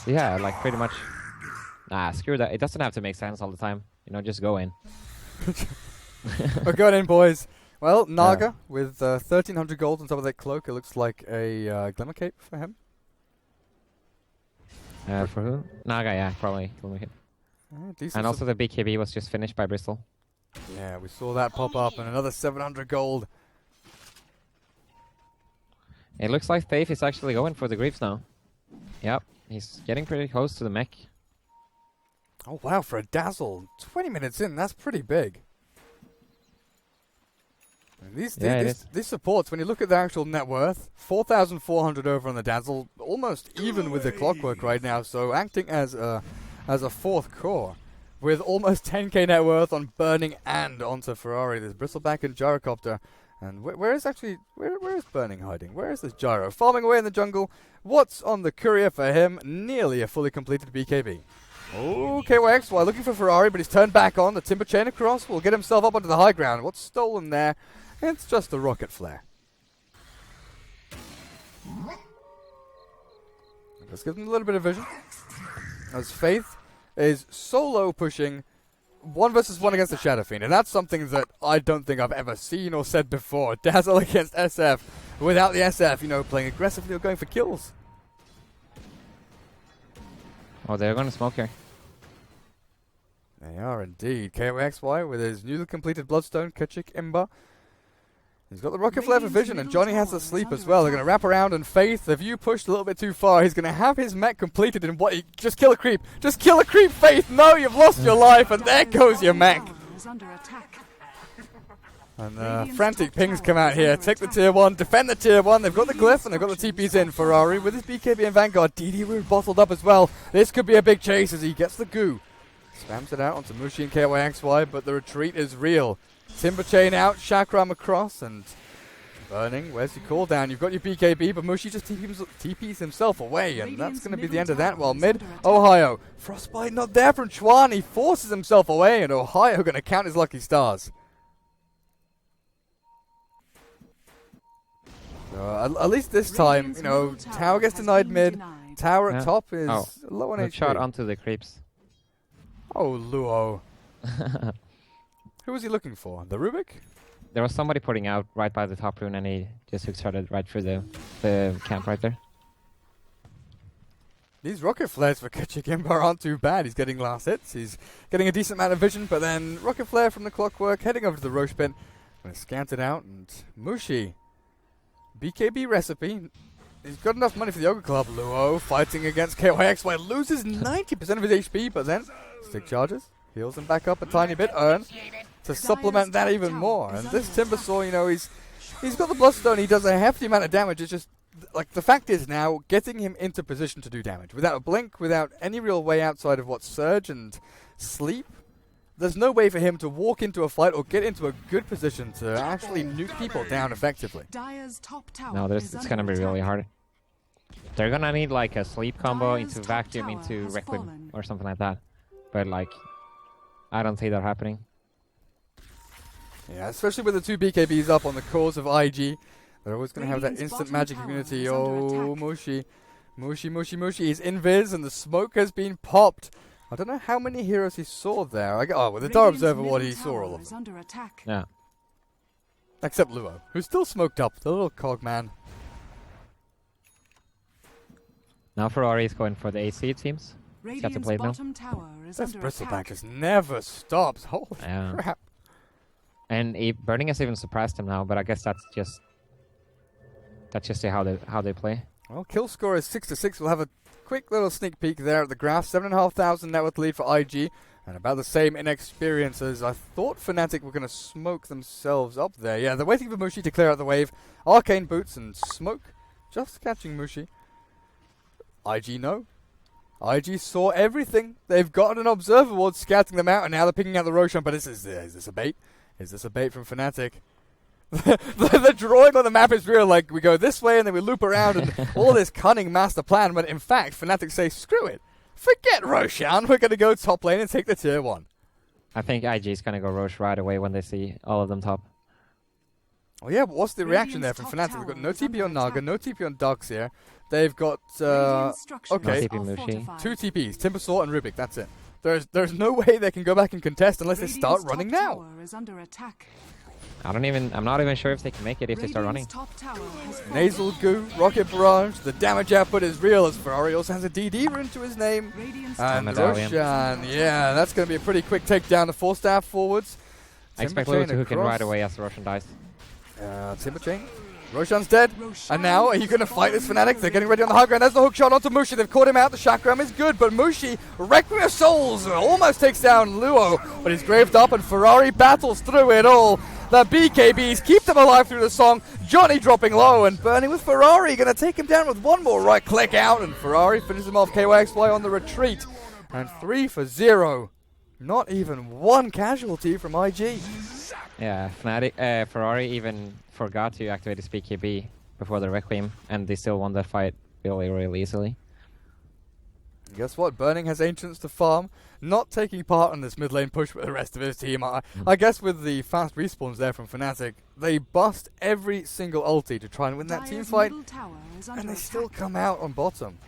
Speaker 2: Yeah, like pretty much. Nah, screw that. It doesn't have to make sense all the time. You know, just go in.
Speaker 1: We're going in, boys. Well, Naga with 1,300 gold on top of that cloak. It looks like a Glimmer Cape for him.
Speaker 2: For who? Naga, yeah, probably. And also the BKB was just finished by Bristol.
Speaker 1: Yeah, we saw that pop up, and another 700 gold.
Speaker 2: It looks like Faith is actually going for the Greaves now. Yep, he's getting pretty close to the mech.
Speaker 1: Oh wow, for a Dazzle, 20 minutes in, that's pretty big. And these supports, when you look at the actual net worth, 4,400 over on the Dazzle, almost even with the Clockwork right now, so acting as a fourth core. With almost 10k net worth on Burning and onto Ferrari. There's Bristleback and Gyrocopter. And where is Burning hiding? Where is this Gyro? Farming away in the jungle. What's on the courier for him? Nearly a fully completed BKB. Oh, KYXY looking for Ferrari, but he's turned back on. The Timber Chain across will get himself up onto the high ground. What's stolen there? It's just the Rocket Flare. Let's give him a little bit of vision. As Faith is solo pushing 1 versus 1 against the Shadow Fiend, and that's something that I don't think I've ever seen or said before. Dazzle against SF, without the SF, you know, playing aggressively or going for kills.
Speaker 2: Oh, they're going to smoke here.
Speaker 1: They are indeed. KOXY with his newly completed Bloodstone, Kachik Imba. He's got the Rocket Flare for vision, and Johnny has the sleep as well. They're going to wrap around, and Faith, if you pushed a little bit too far, he's going to have his mech completed in what? Just kill a creep. Just kill a creep, Faith. No, you've lost your life, and there goes your mech. And frantic pings come out here. Take the tier 1, defend the tier 1. They've got the glyph, and they've got the TPs in. Ferrari with his BKB and Vanguard. DD Root bottled up as well. This could be a big chase as he gets the goo. Spams it out onto Mushi and KYXY, but the retreat is real. Timber Chain out, Chakram across, and Burning. Where's your cooldown? You've got your BKB, but Mushi just TPs himself away, and that's going to be the end of that. While mid, Ohio. Frostbite not there from Chuan. He forces himself away, and Ohio going to count his lucky stars. So at least this time, you know, Tower gets denied mid. Tower at top is low on HP.
Speaker 2: Shot onto the creeps.
Speaker 1: Oh, Luo. Who was he looking for? The Rubik?
Speaker 2: There was somebody putting out right by the top rune, and he just hook-started right through the camp right there.
Speaker 1: These rocket flares for Kachikimba aren't too bad. He's getting last hits. He's getting a decent amount of vision, but then rocket flare from the Clockwork, heading over to the Roche pit. Gonna scout it out, and Mushi. BKB recipe. He's got enough money for the Ogre Club. Luo fighting against KYXY. Loses 90% of his HP, but then stick charges. Heals him back up a tiny bit. Earn to supplement that even more. And this Timbersaw, you know, he's got the Bloodstone. He does a hefty amount of damage. It's just, like, the fact is now, getting him into position to do damage. Without a blink, without any real way outside of what Surge and Sleep, there's no way for him to walk into a fight or get into a good position to actually nuke people down effectively.
Speaker 2: No, it's going to be really hard. They're going to need, like, a Sleep combo into Vacuum into Requiem or something like that. But, like, I don't see that happening.
Speaker 1: Yeah, especially with the 2 BKBs up on the cores of IG. They're always going to have that instant magic immunity. Oh, Mushi. Mushi. He's invis and the smoke has been popped. I don't know how many heroes he saw there. With the Dark Observer Ward, he saw all of them.
Speaker 2: Yeah.
Speaker 1: Except Luo, who's still smoked up. The little cog man.
Speaker 2: Now Ferrari is going for the AC, it seems. He's got to play now.
Speaker 1: This Bristleback just never stops. Holy crap.
Speaker 2: And Burning has even surprised him now, but I guess that's just how they play.
Speaker 1: Well, kill score is 6-6. We'll have a quick little sneak peek there at the graph. 7,500 net worth lead for IG, and about the same in experience as I thought Fnatic were going to smoke themselves up there. Yeah, they're waiting for Mushi to clear out the wave. Arcane boots and smoke, just catching Mushi. IG no. IG saw everything. They've got an Observer Ward scouting them out, and now they're picking out the Roshan. But is this a bait? Is this a bait from Fnatic? The drawing on the map is real. Like, we go this way and then we loop around and all this cunning master plan. But in fact, Fnatic say, screw it. Forget Roshan. We're going to go top lane and take the tier 1.
Speaker 2: I think IG is gonna go Roche right away when they see all of them top.
Speaker 1: Oh yeah, but what's the reaction there from Fnatic? They've got no TP on Naga, no TP on Darks here. They've got, okay,
Speaker 2: No TP Mushi.
Speaker 1: 2 TPs, Timbersaw and Rubik, that's it. There's no way they can go back and contest unless they start running now.
Speaker 2: I'm not even sure if they can make it if they start running.
Speaker 1: Nasal Goo, Rocket Barrage, the damage output is real as Ferrari also has a DD rune to his name. And
Speaker 2: Medallion.
Speaker 1: Roshan, yeah, that's going to be a pretty quick takedown to 4 staff forwards.
Speaker 2: I expect Lou to hook in right away as the Roshan dies.
Speaker 1: Timber Chain. Roshan's dead. And now, are you going to fight this Fnatic? They're getting ready on the high ground. There's the hook shot onto Mushi. They've caught him out. The chakram is good, but Mushi, Requiem of Souls, almost takes down Luo, but he's graved up and Ferrari battles through it all. The BKBs keep them alive through the song. Johnny dropping low and burning with Ferrari. Going to take him down with one more right click out, and Ferrari finishes him off. KYXY on the retreat. And 3 for 0. Not even one casualty from IG.
Speaker 2: Yeah, Fnatic, Ferrari even forgot to activate his BKB before the Requiem, and they still won that fight really easily.
Speaker 1: Guess what? Burning has Ancients to farm, not taking part in this mid lane push with the rest of his team. I guess with the fast respawns there from Fnatic, they bust every single ulti to try and win that team fight, and they still come out on bottom.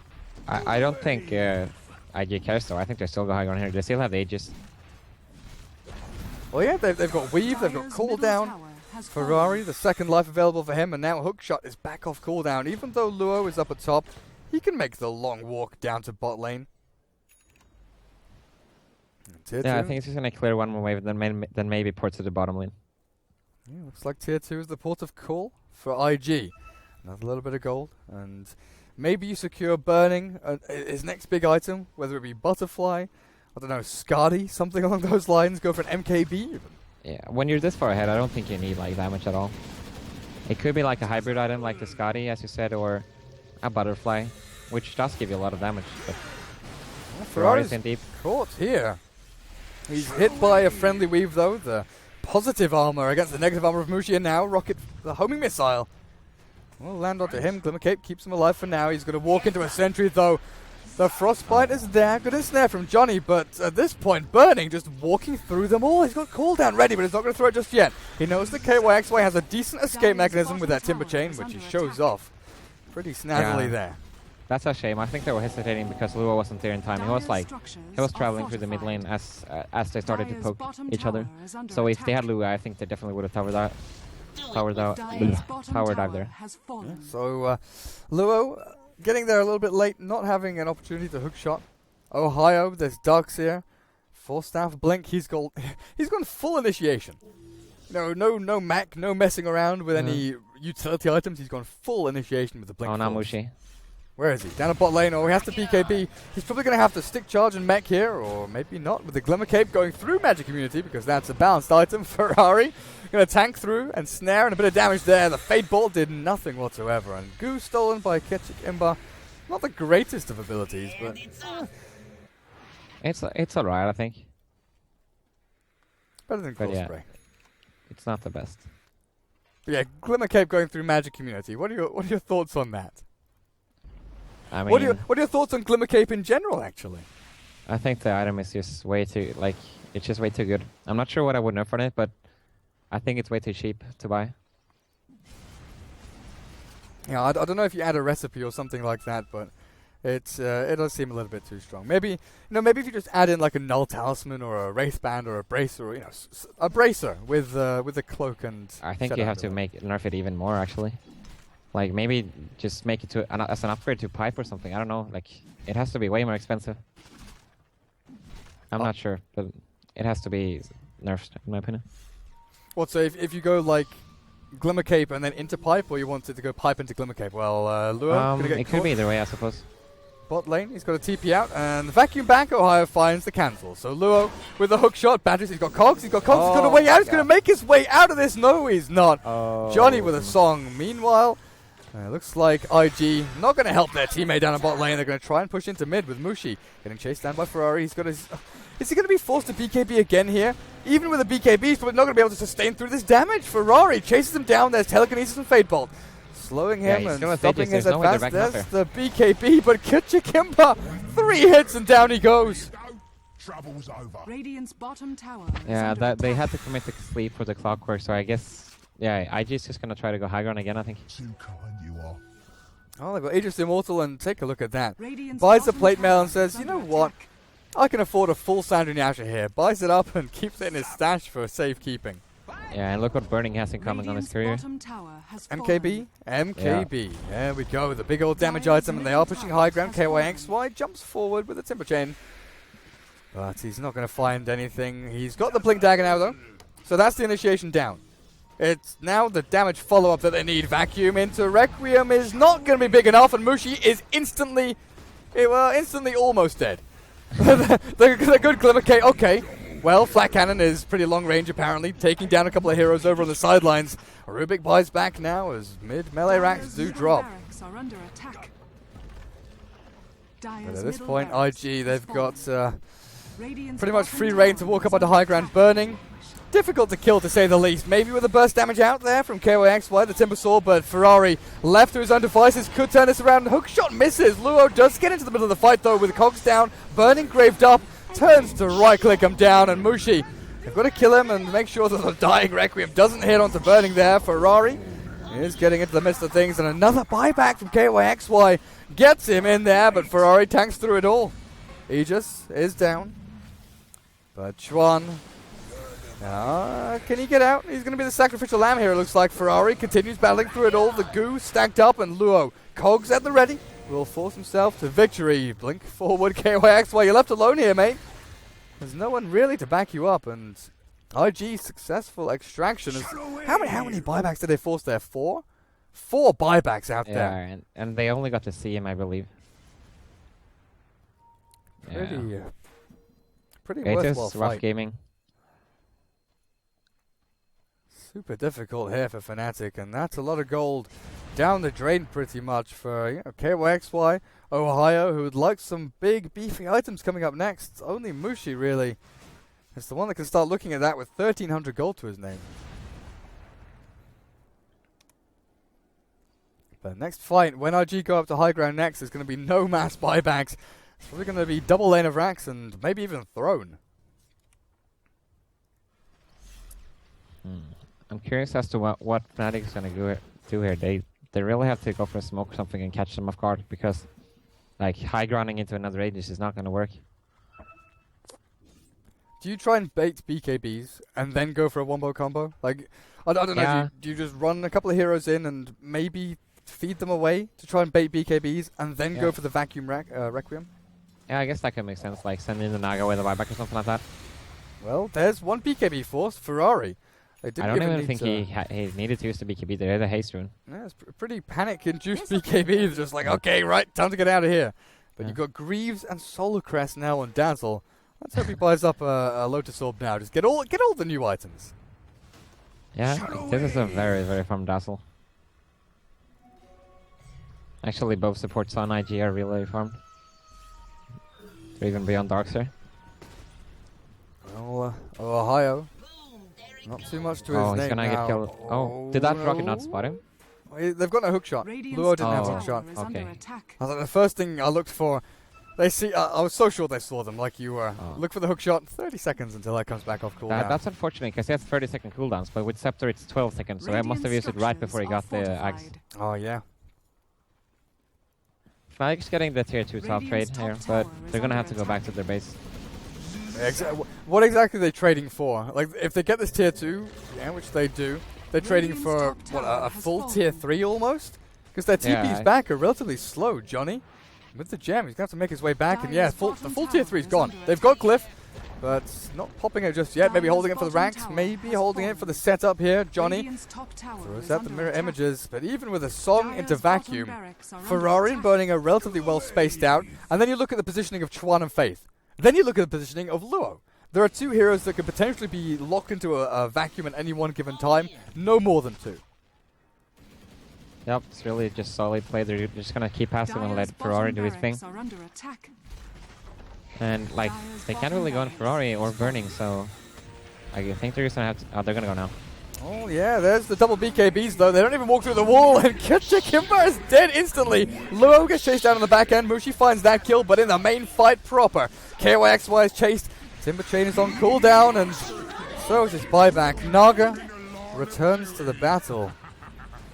Speaker 2: I don't think IG cares though. I think they're still going on here. They still have the Aegis.
Speaker 1: Well, yeah, they've got Weave, they've got cooldown. Ferrari, the second life available for him, and now Hookshot is back off cooldown. Even though Luo is up at top, he can make the long walk down to bot lane.
Speaker 2: Yeah, I think it's just going to clear one more wave, then maybe port to the bottom lane.
Speaker 1: Yeah, looks like tier 2 is the port of call for IG. Another little bit of gold, and maybe you secure Burning, his next big item, whether it be Butterfly, I don't know, Skadi, something along those lines, go for an MKB even.
Speaker 2: Yeah, when you're this far ahead, I don't think you need like that much at all. It could be like a hybrid item like the Skadi, as you said, or a Butterfly, which does give you a lot of damage. But
Speaker 1: Ferrari's
Speaker 2: in deep.
Speaker 1: Caught here. He's hit by a friendly weave though, the positive armor against the negative armor of Mushi, and now Rocket, the homing missile, will land onto him. Glimmer Cape keeps him alive for now. He's going to walk into a sentry though. The Frostbite is there. Good snare from Johnny, but at this point, Burning just walking through them all. He's got cooldown ready, but he's not going to throw it just yet. He knows the KYXY has a decent escape mechanism with that Timber Chain, which he shows off pretty snazzily there.
Speaker 2: That's a shame. I think they were hesitating because Luo wasn't there in time. He was traveling through the mid lane as they started to poke each other. So if they had Luo, I think they definitely would have power dive there.
Speaker 1: Yeah, so Luo getting there a little bit late, not having an opportunity to hook shot. Ohio, there's Darks here. 4 staff blink. He's gone full initiation. No Mac, no messing around with any utility items. He's gone full initiation with the blink.
Speaker 2: Oh, now Mushi.
Speaker 1: Where is he? Down at bot lane, or he has to BKB. He's probably going to have to stick charge and mech here, or maybe not, with the Glimmer Cape going through Magic Immunity, because that's a balanced item. Ferrari going to tank through and snare, and a bit of damage there. The Fade Bolt did nothing whatsoever, and Goo stolen by Ketchik Imba. Not the greatest of abilities, but
Speaker 2: it's alright, I think.
Speaker 1: Better than Cold Spray.
Speaker 2: It's not the best.
Speaker 1: But yeah, Glimmer Cape going through Magic Community. What are your thoughts on that?
Speaker 2: I mean,
Speaker 1: what are your thoughts on Glimmer Cape in general, actually?
Speaker 2: I think the item is just way too it's just way too good. I'm not sure what I would nerf on it, but I think it's way too cheap to buy.
Speaker 1: Yeah, I don't know if you add a recipe or something like that, but it does seem a little bit too strong. Maybe if you just add in like a Null Talisman or a Wraith Band or a Bracer, or a Bracer with a cloak and.
Speaker 2: I think you have to nerf it even more actually. Like maybe just make it as an upgrade to pipe or something. I don't know. Like it has to be way more expensive. I'm not sure, but it has to be nerfed in my opinion.
Speaker 1: What? So if you go like Glimmer Cape and then into pipe, or you want it to go pipe into Glimmer Cape? Well, Luo gonna get
Speaker 2: it could be either way, I suppose.
Speaker 1: Bot lane, he's got a TP out, and the vacuum back. Ohio finds the cancel. So Luo with a hook shot. Badgers, he's got cogs. He's got a way out. He's going to make his way out of this. No, he's not. Johnny with a song. Meanwhile, Looks like IG not going to help their teammate down in bot lane. They're going to try and push into mid with Mushi getting chased down by Ferrari. He's got his. Is he going to be forced to BKB again here? Even with a BKB, he's probably not going to be able to sustain through this damage. Ferrari chases him down. There's Telekinesis and Fade Bolt. Slowing him and stopping his advance. There's the BKB, but Kimba 3 hits and down he goes.
Speaker 3: Radiant's bottom tower.
Speaker 2: Yeah, they had to commit to sleep for the clockwork, so I guess, yeah, IG is just going to try to go high ground again, I think.
Speaker 1: Oh, they've got Aegis Immortal, and take a look at that.
Speaker 3: Radiant's
Speaker 1: Buys the
Speaker 3: bottom
Speaker 1: plate mail
Speaker 3: tower
Speaker 1: and says,
Speaker 3: is
Speaker 1: you know
Speaker 3: under
Speaker 1: what?
Speaker 3: attack.
Speaker 1: I can afford a full Sandra Nyasha here. Buys it up and keeps it in his stash for safekeeping.
Speaker 2: Yeah, and look what Burning has incoming on his
Speaker 3: Radiant's
Speaker 2: career.
Speaker 3: bottom tower has
Speaker 1: MKB?
Speaker 3: fallen.
Speaker 1: MKB. There we go. The big old damage item, and they are pushing high ground. KYXY jumps forward with the Timber Chain. But he's not going to find anything. He's got the Blink Dagger now, though. So that's the initiation down. It's now the damage follow-up that they need. Vacuum into Requiem is not going to be big enough, and Mushi is instantly almost dead. the good glimmer. Okay. Well, Flat Cannon is pretty long range, apparently, taking down a couple of heroes over on the sidelines. Rubik buys back now as mid-melee racks do
Speaker 3: Middle
Speaker 1: drop.
Speaker 3: barracks are under attack.
Speaker 1: But
Speaker 3: Dire's
Speaker 1: at this
Speaker 3: middle
Speaker 1: point,
Speaker 3: barracks
Speaker 1: IG,
Speaker 3: has
Speaker 1: they've
Speaker 3: fallen.
Speaker 1: got
Speaker 3: Radiant's
Speaker 1: pretty much
Speaker 3: bottom
Speaker 1: free
Speaker 3: tower
Speaker 1: reign to walk up
Speaker 3: is
Speaker 1: onto
Speaker 3: under
Speaker 1: high ground.
Speaker 3: attack.
Speaker 1: Burning. Difficult to kill, to say the least. Maybe with a burst damage out there from KYXY, the Timber Saw, but Ferrari left to his own devices could turn this around. Hook shot misses. Luo does get into the middle of the fight, though, with Cogs down. Burning graved up. Turns to right-click him down, and Mushi, they've got to kill him and make sure that the dying Requiem doesn't hit onto Burning there. Ferrari is getting into the midst of things, and another buyback from KYXY gets him in there, but Ferrari tanks through it all. Aegis is down, but Chuan, can he get out? He's going to be the sacrificial lamb here, it looks like. Ferrari continues battling through it all. The goo stacked up, and Luo, Cogs at the ready, will force himself to victory. Blink forward, KYXY, you're left alone here, mate. There's no one really to back you up, and IG successful extraction. How many buybacks did they force there? 4? 4 buybacks out there.
Speaker 2: Yeah, and they only got to see him, I believe.
Speaker 1: Pretty
Speaker 2: Yeah,
Speaker 1: worthwhile
Speaker 2: it's just rough
Speaker 1: fight.
Speaker 2: gaming.
Speaker 1: Super difficult here for Fnatic, and that's a lot of gold down the drain pretty much for KYXY, Ohio, who would like some big beefy items coming up next. Only Mushi really is the one that can start looking at that with 1,300 gold to his name. But next fight, when IG go up to high ground next, there's going to be no mass buybacks. It's probably going to be double lane of racks and maybe even Throne.
Speaker 2: I'm curious as to what Fnatic is going to do here. They really have to go for a smoke or something and catch them off guard, because like high grounding into another Aegis is not going to work.
Speaker 1: Do you try and bait BKBs and then go for a wombo combo? Like, I don't know,
Speaker 2: Yeah.
Speaker 1: do you just run a couple of heroes in and maybe feed them away to try and bait BKBs and then go for the vacuum Requiem?
Speaker 2: Yeah, I guess that could make sense, like send in the Naga with a buyback or something like that.
Speaker 1: Well, there's one BKB forced, Ferrari. They
Speaker 2: I
Speaker 1: didn't
Speaker 2: don't even
Speaker 1: need
Speaker 2: think
Speaker 1: to-
Speaker 2: he needed to use the BKB there, the haste rune.
Speaker 1: Yeah, it's pretty panic-induced BKB. It's just like, okay, right, time to get out of here. But
Speaker 2: Yeah.
Speaker 1: you've got Greaves and Solar Crest now on Dazzle. Let's hope he buys up a Lotus Orb now. Just get all the new items.
Speaker 2: Yeah, this is a very, very fun Dazzle. Actually, both support Sun and IG are really farmed. They're even beyond Darkseer.
Speaker 1: Well, Ohio. Not too much to his
Speaker 2: Oh,
Speaker 1: name
Speaker 2: he's gonna
Speaker 1: now.
Speaker 2: get killed. Oh, did that rocket not spot him?
Speaker 1: They've got no hook shot.
Speaker 3: Radiant's
Speaker 1: Luo didn't have
Speaker 3: tower
Speaker 1: hook shot.
Speaker 3: is under
Speaker 2: Okay.
Speaker 3: attack.
Speaker 1: I was like, the first thing I looked for, they see. I was so sure they saw them, like you were.
Speaker 2: Oh.
Speaker 1: Look for the hook shot. 30 seconds until that comes back off cooldown.
Speaker 2: That's unfortunate, because he has 30-second cooldowns, but with Scepter it's 12 seconds, so I must have used it right before he got the axe.
Speaker 1: Oh yeah.
Speaker 2: Fnatic's getting the tier 2 top trade
Speaker 3: Radiant's
Speaker 2: here,
Speaker 3: top
Speaker 2: but
Speaker 3: tower is
Speaker 2: they're gonna
Speaker 3: under
Speaker 2: have to go back
Speaker 3: attack.
Speaker 2: to their base.
Speaker 1: What exactly are they trading for? Like, if they get this tier 2, yeah, which they do, they're trading
Speaker 3: Radiant's
Speaker 1: for
Speaker 3: top
Speaker 1: what,
Speaker 3: tower
Speaker 1: a
Speaker 3: has
Speaker 1: full
Speaker 3: fallen.
Speaker 1: tier 3 almost? Because their TPs
Speaker 2: Yeah,
Speaker 1: back are relatively slow, Johnny. With the gem, he's going to have to make his way back, and yeah,
Speaker 3: Dire's
Speaker 1: the
Speaker 3: bottom
Speaker 1: full tier
Speaker 3: tower
Speaker 1: 3's
Speaker 3: is
Speaker 1: gone.
Speaker 3: under
Speaker 1: They've got
Speaker 3: attack.
Speaker 1: Glyph, but not popping it just yet. Maybe
Speaker 3: Dire's
Speaker 1: holding it for the
Speaker 3: bottom
Speaker 1: ranks,
Speaker 3: tower
Speaker 1: maybe
Speaker 3: has
Speaker 1: holding it
Speaker 3: fallen.
Speaker 1: for the setup here, Johnny.
Speaker 3: Radiant's top tower
Speaker 1: Throws
Speaker 3: is
Speaker 1: out the
Speaker 3: under
Speaker 1: mirror
Speaker 3: attack.
Speaker 1: images, but even with a song
Speaker 3: Dire's
Speaker 1: into
Speaker 3: bottom
Speaker 1: vacuum,
Speaker 3: barracks are under
Speaker 1: Ferrari and
Speaker 3: attack.
Speaker 1: Burning are relatively well spaced out, and then you look at the positioning of Chuan and Faith. Then you look at the positioning of Luo. There are 2 heroes that could potentially be locked into a vacuum at any one given time, no more than 2.
Speaker 2: Yep, it's really just solid play. They're just gonna keep passive and let
Speaker 3: Dire's
Speaker 2: Ferrari
Speaker 3: bottom
Speaker 2: do his thing.
Speaker 3: barracks are under attack.
Speaker 2: And like,
Speaker 3: Dire's
Speaker 2: they can't
Speaker 3: bottom
Speaker 2: really go on
Speaker 3: barracks
Speaker 2: Ferrari or
Speaker 3: is
Speaker 2: Burning, so I think they're just gonna have to. Oh, they're gonna go now.
Speaker 1: Oh yeah, there's the double BKBs though. They don't even walk through the wall, and Kimber is dead instantly. Luo gets chased down on the back end. Mushi finds that kill, but in the main fight proper, KYXY is chased. Timber Chain is on cooldown, and so is his buyback. Naga returns to the battle.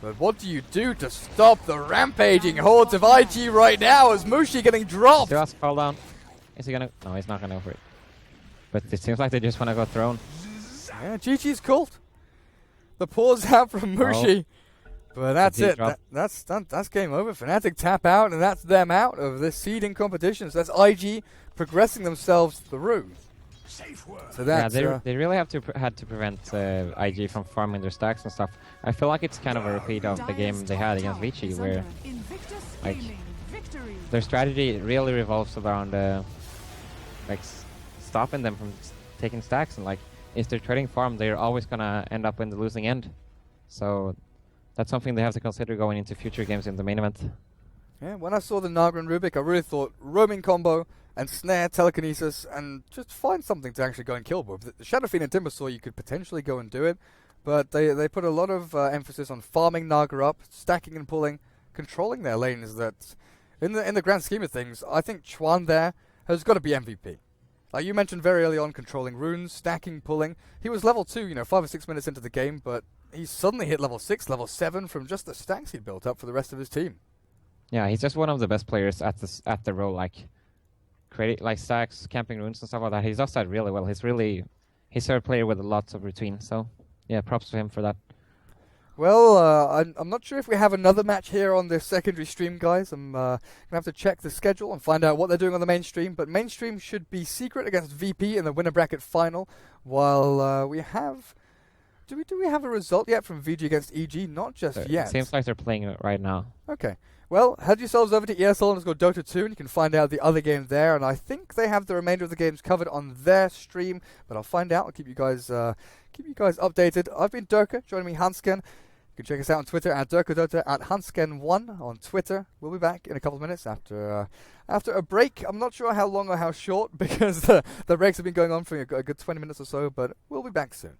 Speaker 1: But what do you do to stop the rampaging hordes of IG right now as Mushi getting dropped?
Speaker 2: Still has cooldown. Is he gonna? No, he's not gonna go for it. But it seems like they just wanna go throne.
Speaker 1: Yeah, GG's called. The pause out from Mushi. But that's it. That's done. That's game over. Fnatic tap out, and that's them out of this seeding competition. So that's IG progressing themselves through. So that's
Speaker 2: they really had to prevent IG from farming their stacks and stuff. I feel like it's kind of a repeat of the game they had against Vici, where like their strategy really revolves around like stopping them from taking stacks, and like if they're trading farm, they're always gonna end up in the losing end. So that's something they have to consider going into future games in the main event.
Speaker 1: Yeah, when I saw the Naga and Rubik, I really thought roaming combo and snare, telekinesis, and just find something to actually go and kill with. The Shadow Fiend and Timbersaw, you could potentially go and do it, but they put a lot of emphasis on farming Naga up, stacking and pulling, controlling their lanes. That in the grand scheme of things, I think Chuan there has got to be MVP. Like you mentioned very early on, controlling runes, stacking, pulling. He was level 2, 5 or 6 minutes into the game, but he suddenly hit level 6, level 7 from just the stacks he'd built up for the rest of his team.
Speaker 2: Yeah, he's just one of the best players at the role, like creating like stacks, camping runes and stuff like that. He does that really well. He's a player with lots of routine. So yeah, props to him for that.
Speaker 1: Well, I'm not sure if we have another match here on the secondary stream, guys. I'm going to have to check the schedule and find out what they're doing on the mainstream. But mainstream should be secret against VP in the winner bracket final. While we have... Do we have a result yet from VG against EG? Not just yet.
Speaker 2: It seems like they're playing it right now.
Speaker 1: Okay. Well, head yourselves over to ESL and go Dota 2, and you can find out the other game there. And I think they have the remainder of the games covered on their stream. But I'll find out. I'll keep you guys updated. I've been Durka, joining me Hansken. You can check us out on Twitter at DurkaDota, at Hansken1 on Twitter. We'll be back in a couple of minutes after a break. I'm not sure how long or how short because the breaks have been going on for a good 20 minutes or so, but we'll be back soon.